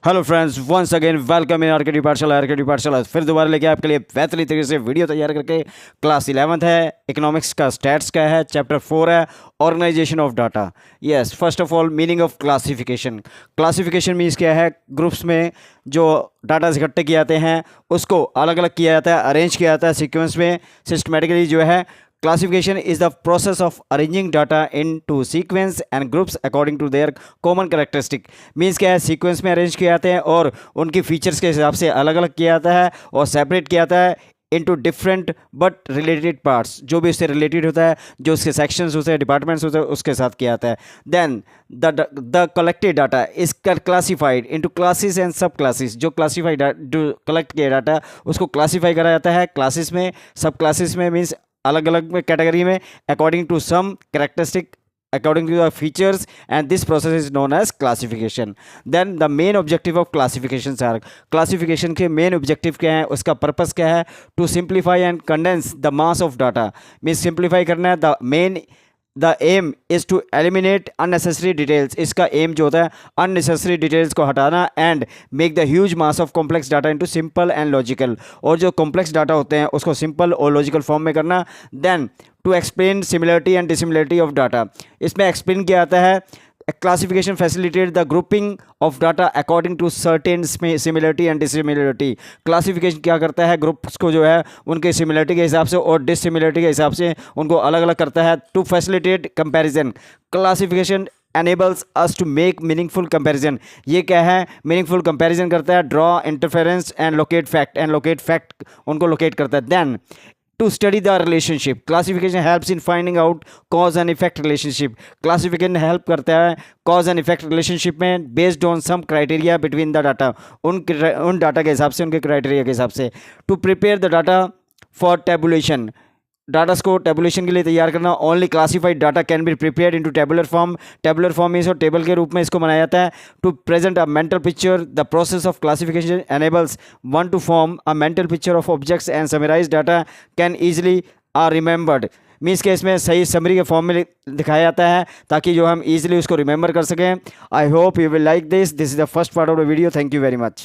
Hello friends, once again welcome in RKD पाठशाला। RKD पाठशाला फिर दोबारा लेके आपके लिए बेहतरीन तरीके से वीडियो तैयार करके। क्लास 11th है, इकोनॉमिक्स का स्टैट्स का है, चैप्टर 4 है, organisation of data. Yes, first of all meaning of classification. Classification means क्या है? ग्रुप्स में जो डाटा इकट्ठे किए जाते हैं उसको अलग अलग किया जाता है, अरेंज किया जाता है सीक्वेंस में, सिस्टमेटिकली जो है। Classification is the process of arranging data into sequence and groups according to their common characteristic। Means क्या है? सीक्वेंस में अरेंज किए जाते हैं और उनकी फीचर्स के हिसाब से अलग अलग किया जाता है और सेपरेट किया जाता है into different but related parts. जो भी उससे रिलेटेड होता है, जो उसके सेक्शंस होते हैं, डिपार्टमेंट्स होते हैं, उसके साथ किया जाता है। Then the collected data is classified into classes and subclasses. जो क्लासीफाइड जो कलेक्ट किया डाटा उसको क्लासीफाई करा जाता है क्लासेस में, सब क्लासेस में, मीन्स अलग अलग में कैटेगरी में, according to some characteristic, according to the features, and this process is known as classification। then the main objective of classifications are, classification के main objective क्या है, उसका purpose क्या है? to simplify and condense the mass of data। means simplify करना है। the aim is to eliminate unnecessary details। इसका aim जो होता है unnecessary details को हटाना and make the huge mass of complex data into simple and logical। और जो complex data होते हैं उसको simple और logical form में करना। then to explain similarity and dissimilarity of data। इसमें explain किया जाता है classification facilitate the grouping of data according to certain similarity and dissimilarity। classification क्या करता है? ग्रुप्स को जो है उनके सिमिलरिटी के हिसाब से और डिसिमिलरिटी के हिसाब से उनको अलग अलग करता है। to facilitate comparison, classification enables us to make meaningful comparison। ये क्या है? meaningful comparison करता है। draw interference and locate fact उनको locate करता है। then to study the relationship, classification helps in finding out cause and effect relationship। classification help करता है cause and effect relationship में based on some criteria between the data। उन data के हिसाब से, उनके क्राइटेरिया के हिसाब से। to prepare the data for tabulation, data को टेबुलेशन के लिए तैयार करना। Only classified data can be prepared into tabular form. Tabular form में टेबल के रूप में इसको बनाया जाता है। To present a mental picture, the process of classification enables one to form a mental picture of objects and summarise data can easily are remembered. Means के इसमें सही समरी के फॉर्म में दिखाया जाता है ताकि जो हम ईजिली उसको रिमेंबर कर सकें। I hope you will like this. This is the first part of the video. Thank you very much.